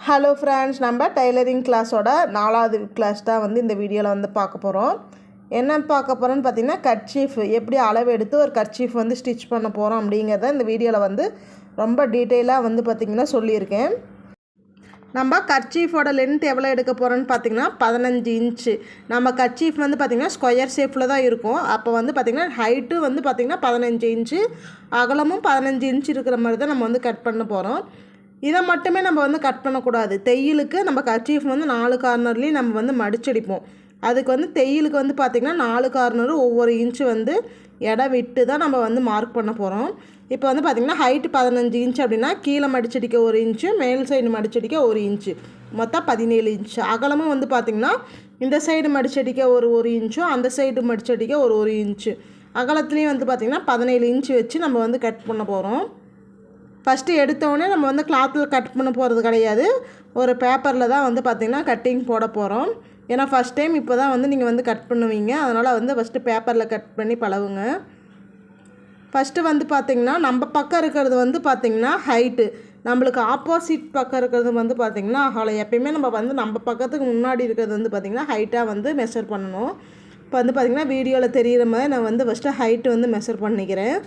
Hello friends, நம்ம tailoring கிளாஸோட 4வது கிளாஸ் தான் வந்து இந்த வீடியோவில் வந்து பார்க்க போகிறோம். என்ன பார்க்க போகிறோன்னு பார்த்தீங்கன்னா, கர்ச்சீஃப் எப்படி அளவு எடுத்து ஒரு கர்ச்சீஃப் வந்து ஸ்டிச் பண்ண போகிறோம் அப்படிங்கிறத இந்த வீடியோவில் வந்து ரொம்ப டீட்டெயிலாக வந்து பார்த்திங்கன்னா சொல்லியிருக்கேன். நம்ம கர்ச்சீஃபோட லென்த் எவ்வளோ எடுக்க போகிறோன்னு பார்த்திங்கன்னா 15 இன்ச்சு. நம்ம கர்ச்சீஃப் வந்து பார்த்திங்கன்னா ஸ்கொயர் ஷேப்பில் தான் இருக்கும். அப்போ வந்து பார்த்திங்கன்னா ஹைட்டு வந்து பார்த்திங்கன்னா 15 இன்ச்சு, அகலமும் 15 இன்ச்சு இருக்கிற மாதிரி தான் நம்ம வந்து கட் பண்ண போகிறோம். இதை மட்டுமே நம்ம வந்து கட் பண்ணக்கூடாது. தையலுக்கு நம்ம கர்ச்சீஃப் வந்து 4 கார்னர்லேயும் நம்ம வந்து மடிச்சடிப்போம். அதுக்கு வந்து தையலுக்கு வந்து பார்த்திங்கன்னா 4 கார்னரும் ஒவ்வொரு இன்ச்சு வந்து இடம் விட்டு தான் நம்ம வந்து மார்க் பண்ண போகிறோம். இப்போ வந்து பார்த்திங்கன்னா ஹைட்டு 15 இன்ச்சு அப்படின்னா கீழே மடிச்சடிக்க 1 இன்ச்சு, மேல் சைடு மடிச்சடிக்க 1 இன்ச்சு, மொத்தம் 17 இன்ச்சு. அகலமும் வந்து பார்த்திங்கன்னா இந்த சைடு மடிச்சடிக்க ஒரு இன்ச்சும், அந்த சைடு மடிச்சடிக்க ஒரு இன்ச்சு. அகலத்துலேயும் வந்து பார்த்திங்கன்னா 17 இன்ச்சு வச்சு நம்ம வந்து கட் பண்ண போகிறோம். ஃபஸ்ட்டு எடுத்தோடனே நம்ம வந்து கிளாத்தில் கட் பண்ண போகிறது கிடையாது. ஒரு பேப்பரில் தான் வந்து பார்த்திங்கன்னா கட்டிங் போட போகிறோம். ஏன்னா ஃபஸ்ட் டைம் இப்போ தான் வந்து நீங்கள் வந்து கட் பண்ணுவீங்க. அதனால் வந்து ஃபஸ்ட்டு பேப்பரில் கட் பண்ணி பழகுங்க. ஃபஸ்ட்டு வந்து பார்த்திங்கன்னா நம்ம பக்கம் இருக்கிறது வந்து பார்த்திங்கன்னா ஹைட்டு, நம்மளுக்கு ஆப்போசிட் பக்கம் இருக்கிறது வந்து பார்த்திங்கன்னா அகலம். எப்பயுமே நம்ம வந்து நம்ம பக்கத்துக்கு முன்னாடி இருக்கிறது வந்து பார்த்திங்கன்னா ஹைட்டாக வந்து மெஷர் பண்ணணும். இப்போ வந்து பார்த்திங்கன்னா வீடியோவில் தெரிகிற மாதிரி நான் வந்து ஃபஸ்ட்டு ஹைட்டு வந்து மெஷர் பண்ணிக்கிறேன்.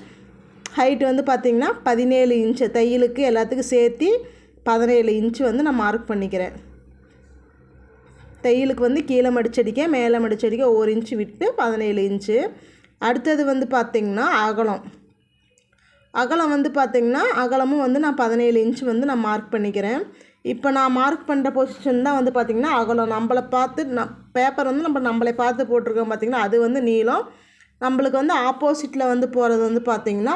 ஹைட்டு வந்து பார்த்திங்கன்னா 17 இன்ச்சு, தையலுக்கு எல்லாத்துக்கும் சேர்த்து 17 இன்ச்சு வந்து நான் மார்க் பண்ணிக்கிறேன். தையலுக்கு வந்து கீழே மடிச்சடிக்க மேலே மடிச்சடிக்க 1 இன்ச்சு விட்டு 17 இன்ச்சு. அடுத்தது வந்து பார்த்திங்கன்னா அகலம் வந்து பார்த்திங்கன்னா அகலமும் வந்து நான் 17 இன்ச்சு வந்து நான் மார்க் பண்ணிக்கிறேன். இப்போ நான் மார்க் பண்ணுற பொசிஷன் தான் வந்து பார்த்திங்கன்னா அகலம். நம்மளை பார்த்து பேப்பர் வந்து நம்மளை பார்த்து போட்டிருக்கோம் பார்த்திங்கன்னா அது வந்து நீளம். நம்மளுக்கு வந்து ஆப்போசிட்டில் வந்து போகிறது வந்து பார்த்திங்கன்னா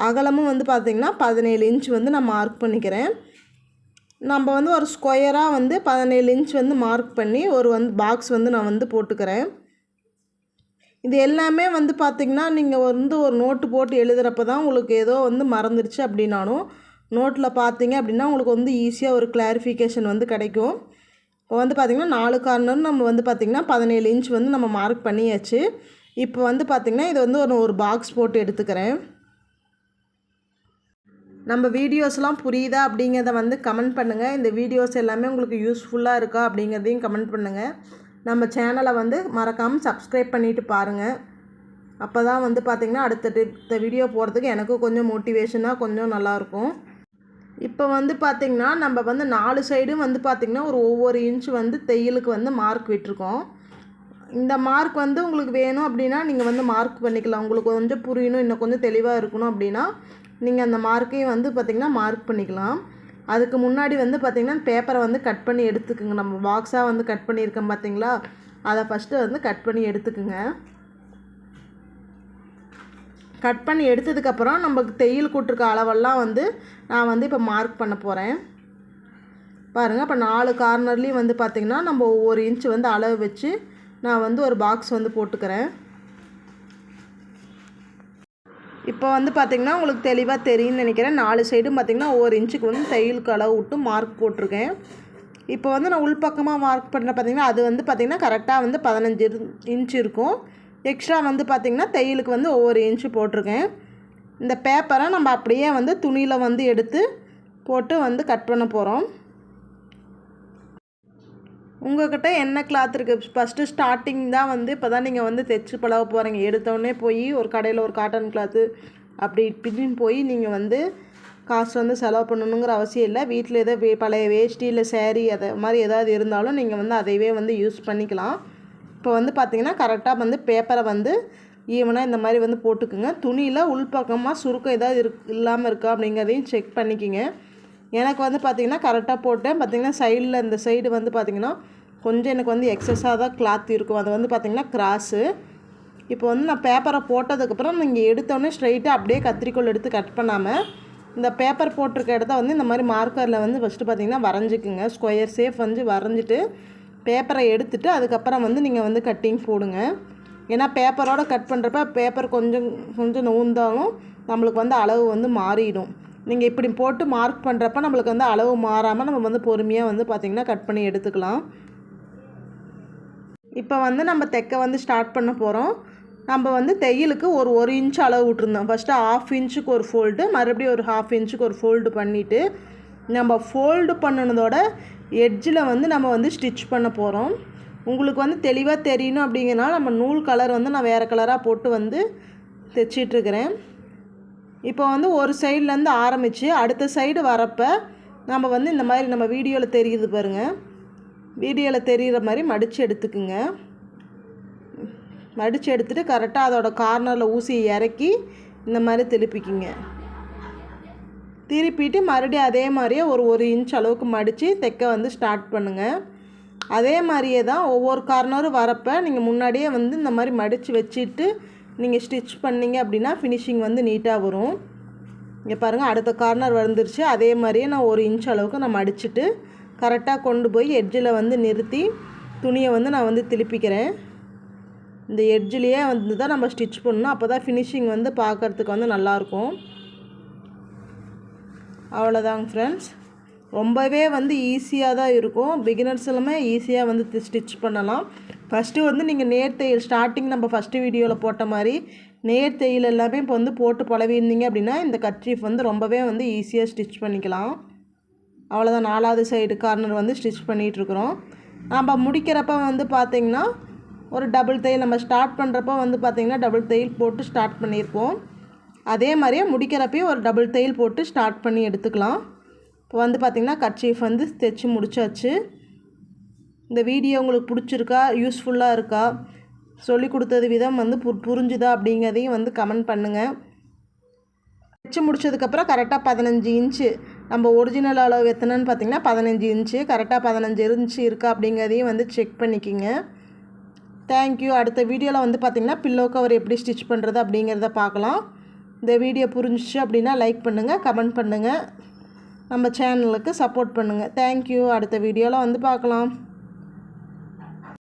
அகலமும் வந்து பார்த்திங்கன்னா 17 இன்ச் வந்து நான் மார்க் பண்ணிக்கிறேன். நம்ம வந்து ஒரு ஸ்கொயராக வந்து 17 இன்ச் வந்து மார்க் பண்ணி ஒரு பாக்ஸ் வந்து நான் வந்து போட்டுக்கிறேன். இது எல்லாமே வந்து பார்த்திங்கன்னா நீங்கள் வந்து ஒரு நோட்டு போட்டு எழுதுகிறப்ப தான் உங்களுக்கு ஏதோ வந்து மறந்துடுச்சு அப்படின்னாலும் நோட்டில் பார்த்தீங்க அப்படின்னா உங்களுக்கு வந்து ஈஸியாக ஒரு கிளாரிஃபிகேஷன் வந்து கிடைக்கும். இப்போ வந்து பார்த்திங்கன்னா 4 கார்னர் நம்ம வந்து பார்த்திங்கன்னா 17 இன்ச் வந்து நம்ம மார்க் பண்ணியாச்சு. இப்போ வந்து பார்த்திங்கன்னா இது வந்து ஒரு பாக்ஸ் போட்டு எடுத்துக்கிறேன். நம்ம வீடியோஸ்லாம் புரியுதா அப்படிங்கிறத வந்து கமெண்ட் பண்ணுங்கள். இந்த வீடியோஸ் எல்லாமே உங்களுக்கு யூஸ்ஃபுல்லாக இருக்கா அப்படிங்கிறதையும் கமெண்ட் பண்ணுங்கள். நம்ம சேனலை வந்து மறக்காமல் சப்ஸ்கிரைப் பண்ணிவிட்டு பாருங்கள். அப்போ தான் வந்து பார்த்திங்கன்னா அடுத்த வீடியோ போகிறதுக்கு எனக்கும் கொஞ்சம் மோட்டிவேஷனாக கொஞ்சம் நல்லாயிருக்கும். இப்போ வந்து பார்த்திங்கன்னா நம்ம வந்து 4 சைடும் வந்து பார்த்திங்கன்னா ஒவ்வொரு இன்ச்சு வந்து தையலுக்கு வந்து மார்க் விட்டுருக்கோம். இந்த மார்க் வந்து உங்களுக்கு வேணும் அப்படின்னா நீங்கள் வந்து மார்க் பண்ணிக்கலாம். உங்களுக்கு கொஞ்சம் புரியணும், இன்னும் கொஞ்சம் தெளிவாக இருக்கணும் அப்படின்னா நீங்கள் அந்த மார்க்கையும் வந்து பார்த்திங்கன்னா மார்க் பண்ணிக்கலாம். அதுக்கு முன்னாடி வந்து பார்த்திங்கன்னா பேப்பரை வந்து கட் பண்ணி எடுத்துக்குங்க. நம்ம பாக்ஸாக வந்து கட் பண்ணியிருக்கோம் பார்த்திங்களா, அதை ஃபஸ்ட்டு வந்து கட் பண்ணி எடுத்துக்குங்க. கட் பண்ணி எடுத்ததுக்கப்புறம் நமக்கு தையல் கூட்டிருக்க அளவெல்லாம் வந்து நான் வந்து இப்போ மார்க் பண்ண போகிறேன். பாருங்கள், இப்போ 4 கார்னர்லேயும் வந்து பார்த்திங்கன்னா நம்ம ஒவ்வொரு இன்ச்சு வந்து அளவு வச்சு நான் வந்து ஒரு பாக்ஸ் வந்து போட்டுக்கிறேன். இப்போ வந்து பார்த்திங்கன்னா உங்களுக்கு தெளிவாக தெரியும்னு நினைக்கிறேன். 4 சைடும் பார்த்திங்கன்னா 1 இன்ச்சுக்கு வந்து தையலுக்கு அளவு விட்டு மார்க் போட்டிருக்கேன். இப்போ வந்து நான் உள்பக்கமாக மார்க் பண்ணுறேன் பார்த்திங்கன்னா அது வந்து பார்த்திங்கன்னா கரெக்டாக வந்து 15 இன்ச்சு இருக்கும். எக்ஸ்ட்ரா வந்து பார்த்திங்கன்னா தையலுக்கு வந்து ஒவ்வொரு இன்ச்சு போட்டிருக்கேன். இந்த பேப்பரை நம்ம அப்படியே வந்து துணியில் வந்து எடுத்து போட்டு வந்து கட் பண்ண போகிறோம். உங்கள்கிட்ட என்ன கிளாத் இருக்குது? ஃபஸ்ட்டு ஸ்டார்டிங் தான் வந்து இப்போ தான் நீங்கள் வந்து தைச்சி பழக போகிறீங்க. எடுத்தோடனே போய் ஒரு கடையில் ஒரு காட்டன் கிளாத்து அப்படி இப்படின்னு போய் நீங்கள் வந்து காசு வந்து செலவு பண்ணணுங்கிற அவசியம் இல்லை. வீட்டில் ஏதோ பழைய வேஷ்டி இல்லை சேரீ அதை மாதிரி ஏதாவது இருந்தாலும் நீங்கள் வந்து அதையவே வந்து யூஸ் பண்ணிக்கலாம். இப்போ வந்து பார்த்திங்கன்னா கரெக்டாக வந்து பேப்பரை வந்து ஈவனாக இந்த மாதிரி வந்து போட்டுக்குங்க. துணியில் உள்பக்கமாக சுருக்கம் ஏதாவது இல்லாமல் இருக்கா அப்படிங்கிறதையும் செக் பண்ணிக்கிங்க. எனக்கு வந்து பார்த்திங்கன்னா கரெக்டாக போட்டேன். பார்த்திங்கன்னா சைடில் இந்த சைடு வந்து பார்த்திங்கன்னா கொஞ்சம் எனக்கு வந்து எக்ஸஸாக தான் கிளாத் இருக்கும். அது வந்து பார்த்திங்கன்னா கிராஸு. இப்போ வந்து நான் பேப்பரை போட்டதுக்கப்புறம் நீங்கள் எடுத்தோடனே ஸ்ட்ரைட்டாக அப்படியே கத்திரிக்கோல் எடுத்து கட் பண்ணாமல் இந்த பேப்பர் போட்டிருக்க இடத்த வந்து இந்த மாதிரி மார்க்கரில் வந்து ஃபஸ்ட்டு பார்த்திங்கன்னா வரைஞ்சிக்குங்க. ஸ்கொயர் ஷேப் வந்து வரைஞ்சிட்டு பேப்பரை எடுத்துகிட்டு அதுக்கப்புறம் வந்து நீங்கள் வந்து கட்டிங் போடுங்க. ஏன்னா பேப்பரோடு கட் பண்ணுறப்ப பேப்பர் கொஞ்சம் நவுந்தாலும் நம்மளுக்கு வந்து அளவு வந்து மாறிடும். நீங்கள் இப்படி போட்டு மார்க் பண்ணுறப்ப நம்மளுக்கு வந்து அளவு மாறாமல் நம்ம வந்து பொறுமையாக வந்து பார்த்திங்கன்னா கட் பண்ணி எடுத்துக்கலாம். இப்போ வந்து நம்ம தைக்க வந்து ஸ்டார்ட் பண்ண போகிறோம். நம்ம வந்து தையலுக்கு ஒரு இன்ச் அளவு விட்டுருந்தோம். ஃபஸ்ட்டு 1/2 இன்ச்சுக்கு ஒரு ஃபோல்டு, மறுபடியும் ஒரு 1/2 இன்ச்சுக்கு ஒரு ஃபோல்டு பண்ணிவிட்டு நம்ம ஃபோல்டு பண்ணினதோட எட்ஜில் வந்து நம்ம வந்து ஸ்டிச் பண்ண போகிறோம். உங்களுக்கு வந்து தெளிவாக தெரியணும் அப்படிங்கிறனால நம்ம நூல் கலர் வந்து நான் வேறு கலராக போட்டு வந்து தைச்சிட்ருக்கிறேன். இப்போ வந்து ஒரு சைட்லேருந்து ஆரம்பித்து அடுத்த சைடு வரப்போ நம்ம வந்து இந்த மாதிரி நம்ம வீடியோவில் தெரியுது பாருங்கள், வீடியோவில் தெரிகிற மாதிரி மடித்து எடுத்துக்குங்க. மடித்து எடுத்துகிட்டு கரெக்டாக அதோட கார்னரில் ஊசியை இறக்கி இந்த மாதிரி திருப்பிக்குங்க. திருப்பிட்டு மறுபடியும் அதே மாதிரியே ஒரு இன்ச் அளவுக்கு மடித்து தைக்க வந்து ஸ்டார்ட் பண்ணுங்கள். அதே மாதிரியே தான் ஒவ்வொரு கார்னரும் வரப்போ நீங்கள் முன்னாடியே வந்து இந்த மாதிரி மடித்து வச்சுட்டு நீங்கள் ஸ்டிச் பண்ணிங்க அப்படின்னா ஃபினிஷிங் வந்து நீட்டாக வரும். இங்கே பாருங்கள், அடுத்த கார்னர் வந்துருச்சு. அதே மாதிரியே நான் 1 இன்ச் அளவுக்கு நான் மடிச்சுட்டு கரெக்டாக கொண்டு போய் எட்ஜில் வந்து நிறுத்தி துணியை வந்து நான் வந்து திருப்பிக்கிறேன். இந்த எட்ஜிலேயே வந்து தான் நம்ம ஸ்டிச் பண்ணணும். அப்போ தான் ஃபினிஷிங் வந்து பார்க்குறதுக்கு வந்து நல்லாயிருக்கும். அவ்வளோதாங்க ஃப்ரெண்ட்ஸ், ரொம்பவே வந்து ஈஸியாக தான் இருக்கும். பிகினர்ஸ் எல்லாமே ஈஸியாக வந்து ஸ்டிச் பண்ணலாம். ஃபஸ்ட்டு வந்து நீங்கள் நேர் தையல் ஸ்டார்டிங் நம்ம ஃபஸ்ட்டு வீடியோவில் போட்ட மாதிரி நேர் தையல் எல்லாமே இப்போ வந்து போட்டு பழகிருந்தீங்க அப்படின்னா இந்த கர்ச்சீஃப் வந்து ரொம்பவே வந்து ஈஸியாக ஸ்டிச் பண்ணிக்கலாம். அவ்வளோதான், 4வது சைடு கார்னர் வந்து ஸ்டிச் பண்ணிகிட்ருக்குறோம். நம்ம முடிக்கிறப்ப வந்து பார்த்திங்கன்னா ஒரு டபுள் தையல், நம்ம ஸ்டார்ட் பண்ணுறப்போ வந்து பார்த்திங்கன்னா டபுள் தையல் போட்டு ஸ்டார்ட் பண்ணியிருப்போம். அதே மாதிரியே முடிக்கிறப்பையும் ஒரு டபுள் தையல் போட்டு ஸ்டார்ட் பண்ணி எடுத்துக்கலாம். இப்போ வந்து பார்த்திங்கன்னா கர்ச்சீஃப் வந்து தைச்சி முடிச்சாச்சு. இந்த வீடியோ உங்களுக்கு பிடிச்சிருக்கா, யூஸ்ஃபுல்லாக இருக்கா, சொல்லி கொடுத்தது விதம் வந்து புரிஞ்சுதா அப்படிங்கிறதையும் வந்து கமெண்ட் பண்ணுங்கள். தைச்சி முடிச்சதுக்கப்புறம் கரெக்டாக 15 இன்ச்சு நம்ம ஒரிஜினல் அளவு எத்தனைன்னு பார்த்திங்கன்னா 15 இன்ச்சு, கரெக்டாக 15 இன்ச்சு இருக்கா அப்படிங்கிறதையும் வந்து செக் பண்ணிக்கிங்க. தேங்க்யூ. அடுத்த வீடியோவில் வந்து பார்த்திங்கன்னா பில்லோ கவர் எப்படி ஸ்டிச் பண்ணுறது அப்படிங்கிறத பார்க்கலாம். இந்த வீடியோ புரிஞ்சிச்சு அப்படின்னா லைக் பண்ணுங்கள், கமெண்ட் பண்ணுங்கள், நம்ம சேனலுக்கு சப்போர்ட் பண்ணுங்கள். தேங்க்யூ. அடுத்த வீடியோவில் வந்து பார்க்கலாம்.